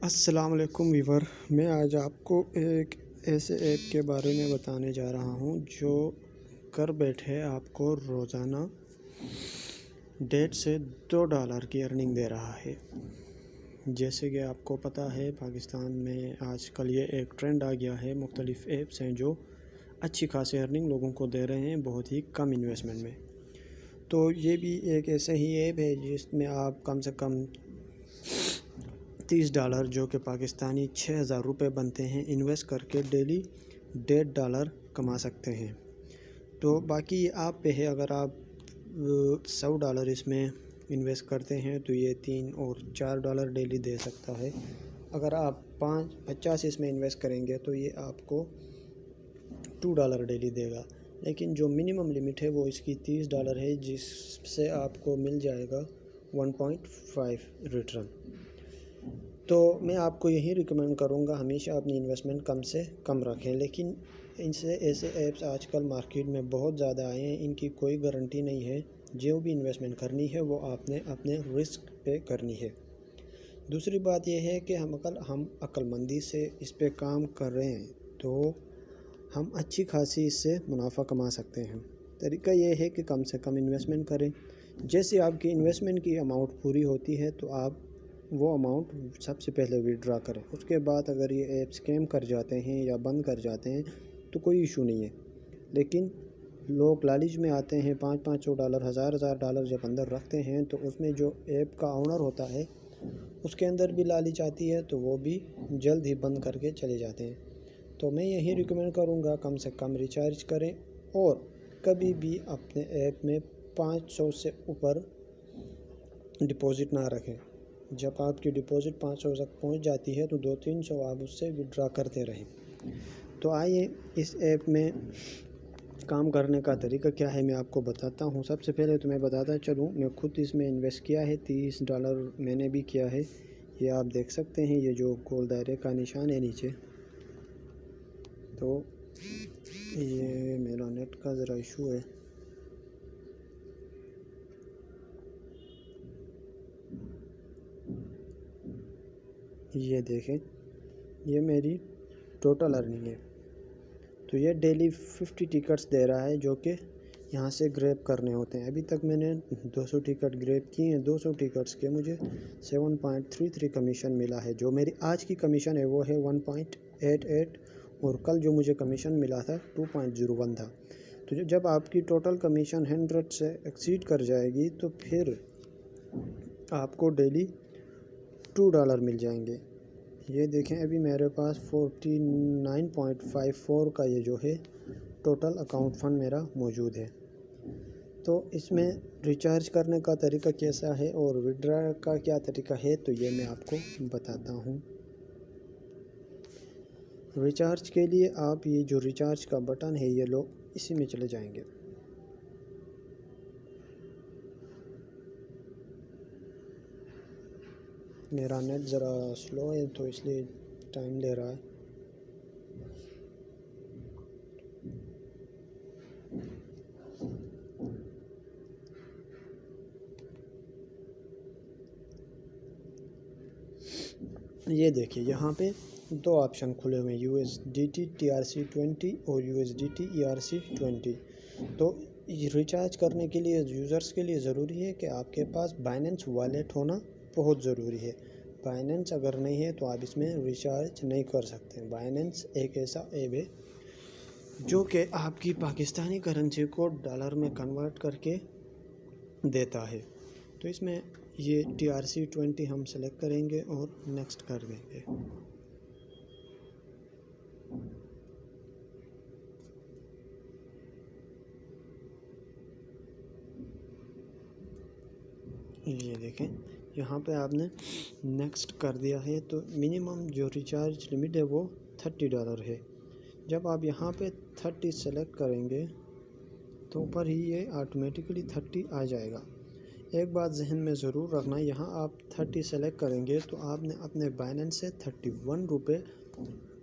अस्सलाम वालेकुम वीवर। मैं आज आपको एक ऐसे ऐप के बारे में बताने जा रहा हूं जो घर बैठे आपको रोज़ाना $1.5 से $2 की अर्निंग दे रहा है। जैसे कि आपको पता है, पाकिस्तान में आजकल ये एक ट्रेंड आ गया है। मुख्तलिफ़ ऐप्स हैं जो अच्छी खासी अर्निंग लोगों को दे रहे हैं बहुत ही कम इन्वेस्टमेंट में। तो ये भी एक ऐसा ही ऐप है जिसमें आप कम से कम $30 जो कि पाकिस्तानी 6,000 रुपये बनते हैं, इन्वेस्ट करके डेली $1.5 कमा सकते हैं। तो बाकी आप पे है, अगर आप $100 इसमें इन्वेस्ट करते हैं तो ये $3 और $4 डेली दे सकता है। अगर आप 50 इसमें इन्वेस्ट करेंगे तो ये आपको $2 डेली देगा। लेकिन जो मिनिमम लिमिट है वो इसकी $30 है, जिससे आपको मिल जाएगा 1.5 रिटर्न। तो मैं आपको यही रिकमेंड करूँगा, हमेशा अपनी इन्वेस्टमेंट कम से कम रखें। लेकिन इनसे ऐसे ऐप्स आजकल मार्केट में बहुत ज़्यादा आए हैं, इनकी कोई गारंटी नहीं है। जो भी इन्वेस्टमेंट करनी है वो आपने अपने रिस्क पे करनी है। दूसरी बात यह है कि हम अक्लमंदी से इस पे काम कर रहे हैं तो हम अच्छी खासी इससे मुनाफा कमा सकते हैं। तरीका यह है कि कम से कम इन्वेस्टमेंट करें। जैसे आपकी इन्वेस्टमेंट की अमाउंट पूरी होती है तो आप वो अमाउंट सबसे पहले विड्रा करें। उसके बाद अगर ये ऐप स्कैम कर जाते हैं या बंद कर जाते हैं तो कोई इशू नहीं है। लेकिन लोग लालच में आते हैं, $500-500 $1,000 $1,000 जब अंदर रखते हैं तो उसमें जो ऐप का ओनर होता है उसके अंदर भी लालच आती है, तो वो भी जल्द ही बंद करके चले जाते हैं। तो मैं यही रिकमेंड करूँगा, कम से कम रिचार्ज करें और कभी भी अपने ऐप में 500 से ऊपर डिपॉज़िट ना रखें। जब आपकी डिपॉज़िट 500 तक पहुंच जाती है तो 200-300 आप उससे विड्रा करते रहें। तो आइए इस ऐप में काम करने का तरीका क्या है मैं आपको बताता हूं। सबसे पहले तो मैं बताता चलूं, मैं खुद इसमें इन्वेस्ट किया है। $30 मैंने भी किया है। ये आप देख सकते हैं, ये जो गोल दायरे का निशान है नीचे। तो ये मेरा नेट का ज़रा इशू है। ये देखें, ये मेरी टोटल अर्निंग है। तो ये डेली 50 टिकट्स दे रहा है जो कि यहाँ से ग्रैब करने होते हैं। अभी तक मैंने 200 टिकट ग्रैब किए हैं। 200 टिकट्स के मुझे 7.33 कमीशन मिला है। जो मेरी आज की कमीशन है वो है 1.88 और कल जो मुझे कमीशन मिला था 2.01 था। तो जब आपकी टोटल कमीशन 100 से एक्सीड कर जाएगी तो फिर आपको डेली $2 मिल जाएंगे। ये देखें, अभी मेरे पास 49.54 का ये जो है टोटल अकाउंट फ़ंड मेरा मौजूद है। तो इसमें रिचार्ज करने का तरीका कैसा है और विड्रा का क्या तरीका है तो ये मैं आपको बताता हूँ। रिचार्ज के लिए आप ये जो रिचार्ज का बटन है ये लो, इसी में चले जाएंगे। मेरा नेट ज़रा स्लो है तो इसलिए टाइम ले रहा है। ये देखिए, यहाँ पे दो ऑप्शन खुले हुए हैं, USDT TRC20 और USDT ERC20। तो रिचार्ज करने के लिए यूज़र्स के लिए ज़रूरी है कि आपके पास बाइनेंस वॉलेट होना बहुत ज़रूरी है। बाइनेंस अगर नहीं है तो आप इसमें रिचार्ज नहीं कर सकते। बाइनेंस एक ऐसा ऐप है जो कि आपकी पाकिस्तानी करेंसी को डॉलर में कन्वर्ट करके देता है। तो इसमें ये TRC20 हम सेलेक्ट करेंगे और नेक्स्ट कर देंगे। ये देखें, यहाँ पे आपने नेक्स्ट कर दिया है। तो मिनिमम जो रिचार्ज लिमिट है वो $30 है। जब आप यहाँ पे 30 सेलेक्ट करेंगे तो ऊपर ही ये ऑटोमेटिकली 30 आ जाएगा। एक बात जहन में ज़रूर रखना, यहाँ आप 30 सेलेक्ट करेंगे तो आपने अपने बाइनेंस से 31 रुपये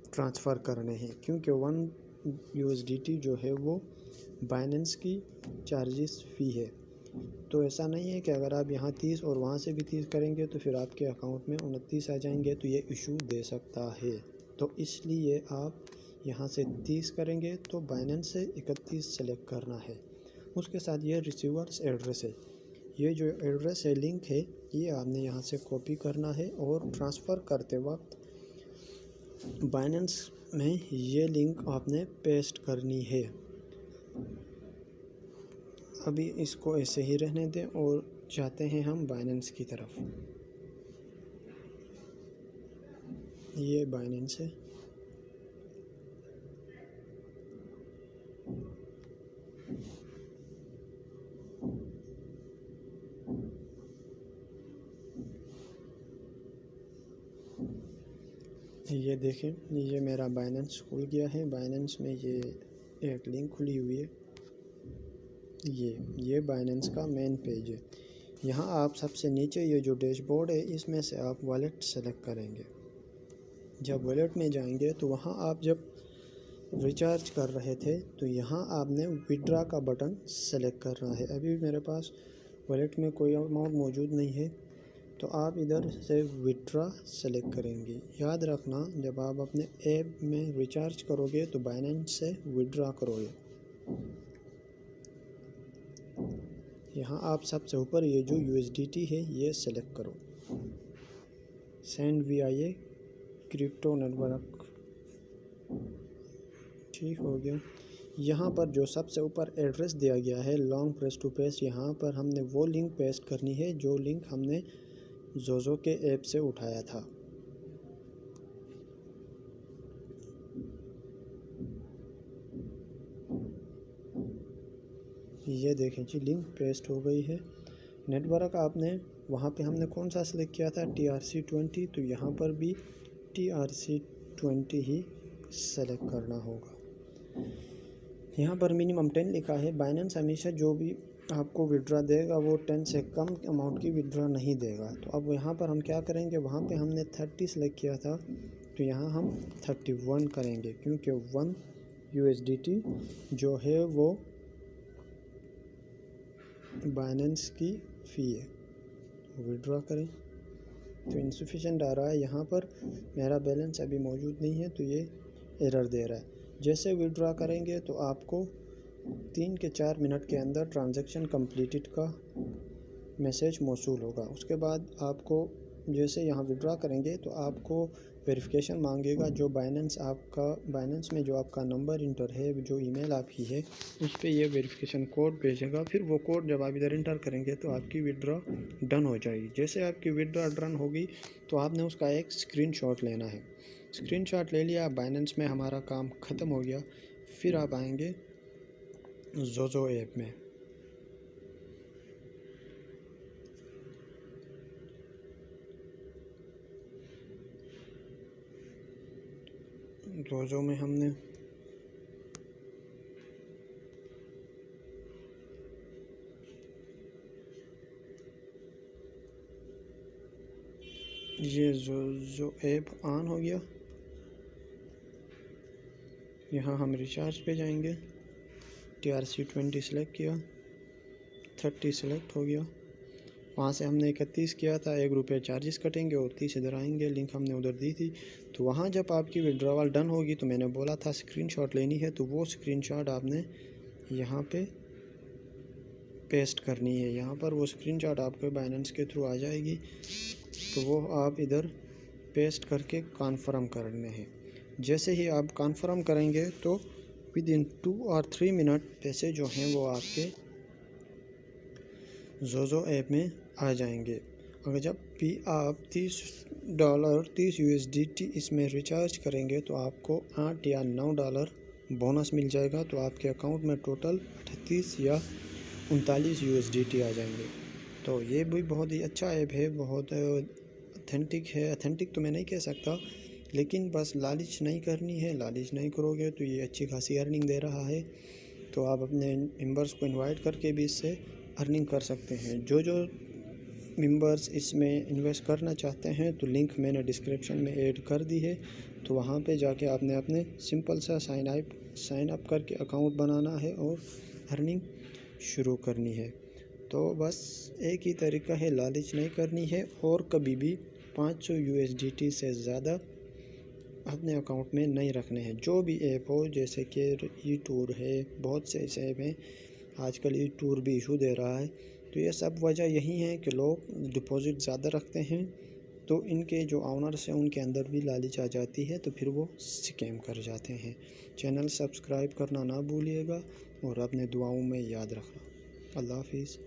ट्रांसफ़र करने हैं, क्योंकि 1 USDT जो है वो बाइनेंस की चार्जेस फ़ी है। तो ऐसा नहीं है कि अगर आप यहाँ 30 और वहाँ से भी 30 करेंगे तो फिर आपके अकाउंट में 29 आ जाएंगे, तो ये इशू दे सकता है। तो इसलिए आप यहाँ से 30 करेंगे तो बाइनेंस से 31 सेलेक्ट करना है। उसके साथ ये रिसीवर्स एड्रेस है, ये जो एड्रेस है, लिंक है, ये आपने यहाँ से कॉपी करना है और ट्रांसफ़र करते वक्त बाइनेंस में ये लिंक आपने पेस्ट करनी है। अभी इसको ऐसे ही रहने दें और जाते हैं हम बाइनेंस की तरफ। ये बाइनेंस है, ये देखें, ये मेरा बाइनेंस खुल गया है। बाइनेंस में ये एक लिंक खुली हुई है, ये बाइनेंस का मेन पेज है। यहाँ आप सबसे नीचे ये जो डैशबोर्ड है, इसमें से आप वॉलेट सेलेक्ट करेंगे। जब वॉलेट में जाएंगे तो वहाँ आप जब रिचार्ज कर रहे थे तो यहाँ आपने विड्रा का बटन सेलेक्ट करना है। अभी मेरे पास वॉलेट में कोई अमाउंट मौजूद नहीं है, तो आप इधर से विड्रा सेलेक्ट करेंगे। याद रखना, जब आप अपने ऐप में रिचार्ज करोगे तो बाइनेंस से विड्रा करोगे। यहाँ आप सबसे ऊपर ये जो USDT है ये सेलेक्ट करो, सेंड VIA क्रिप्टो नेटवर्क, ठीक हो गया। यहाँ पर जो सबसे ऊपर एड्रेस दिया गया है, लॉन्ग प्रेस टू पेस्ट, यहाँ पर हमने वो लिंक पेस्ट करनी है जो लिंक हमने जोजो के ऐप से उठाया था। ये देखें जी, लिंक पेस्ट हो गई है। नेटवर्क आपने वहाँ पे हमने कौन सा सेलेक्ट किया था, TRC20, तो यहाँ पर भी TRC20 ही सेलेक्ट करना होगा। यहाँ पर मिनिमम 10 लिखा है। बाइनेंस हमेशा जो भी आपको विड्रा देगा वो 10 से कम अमाउंट की विड्रा नहीं देगा। तो अब यहाँ पर हम क्या करेंगे, वहाँ पे हमने 30 सेलेक्ट किया था, तो यहाँ हम 31 करेंगे, क्योंकि 1 USDT जो है वो बाइनेंस की फ़ी है। विड्रा करें तो इनसफिशिएंट आ रहा है, यहाँ पर मेरा बैलेंस अभी मौजूद नहीं है तो ये एरर दे रहा है। जैसे विड्रा करेंगे तो आपको 3 के 4 मिनट के अंदर ट्रांजैक्शन कंप्लीटेड का मैसेज मौसूल होगा। उसके बाद आपको जैसे यहाँ विड्रा करेंगे तो आपको वेरिफिकेशन मांगेगा, जो बाइनेंस में जो आपका नंबर इंटर है, जो ईमेल आपकी है, उस पर ये वेरिफिकेशन कोड भेजेगा। फिर वो कोड जब आप इधर इंटर करेंगे तो आपकी विड्रा डन हो जाएगी। जैसे आपकी विड्रा डन होगी तो आपने उसका एक स्क्रीनशॉट लेना है। स्क्रीनशॉट ले लिया, बाइनेंस में हमारा काम ख़त्म हो गया। फिर आप आएंगे जोजो ऐप में। जोजो में हमने ये जोजो ऐप ऑन हो गया। यहाँ हम रिचार्ज पे जाएंगे, TRC20 सेलेक्ट किया, 30 सेलेक्ट हो गया। वहाँ से हमने 31 किया था, ₹1 चार्जेस कटेंगे और 30 इधर आएंगे। लिंक हमने उधर दी थी। तो वहाँ जब आपकी विड्रॉवल डन होगी तो मैंने बोला था स्क्रीनशॉट लेनी है, तो वो स्क्रीनशॉट आपने यहाँ पे पेस्ट करनी है। यहाँ पर वो स्क्रीनशॉट आपके बाइनेंस के थ्रू आ जाएगी, तो वो आप इधर पेस्ट करके कन्फर्म करने हैं। जैसे ही आप कन्फर्म करेंगे तो विदिन 2 और 3 मिनट पैसे जो हैं वो आपके जोजो ऐप में आ जाएंगे। अगर जब भी आप $30 USDT इसमें रिचार्ज करेंगे तो आपको $8 या $9 बोनस मिल जाएगा। तो आपके अकाउंट में टोटल 38 या 39 USDT आ जाएंगे। तो ये भी बहुत ही अच्छा ऐप है, बहुत ऑथेंटिक है। ऑथेंटिक तो मैं नहीं कह सकता, लेकिन बस लालच नहीं करनी है। लालच नहीं करोगे तो ये अच्छी खासी अर्निंग दे रहा है। तो आप अपने मेंबर्स को इनवाइट करके भी इससे अर्निंग कर सकते हैं। जो मेंबर्स इसमें इन्वेस्ट करना चाहते हैं तो लिंक मैंने डिस्क्रिप्शन में ऐड कर दी है। तो वहाँ पे जाके आपने अपने सिंपल सा साइन अप करके अकाउंट बनाना है और अर्निंग शुरू करनी है। तो बस एक ही तरीका है, लालच नहीं करनी है और कभी भी 500 USDT से ज़्यादा अपने अकाउंट में नहीं रखने हैं। जो भी ऐप हो, जैसे कि ई टूर है, बहुत से ऐसे ऐप हैं, आजकल ई टूर भी इशू दे रहा है। तो ये सब वजह यही है कि लोग डिपॉज़िट ज़्यादा रखते हैं, तो इनके जो ओनर्स हैं उनके अंदर भी लालच आ जाती है, तो फिर वो स्कैम कर जाते हैं। चैनल सब्सक्राइब करना ना भूलिएगा और अपने दुआओं में याद रखना। अल्लाह हाफिज़।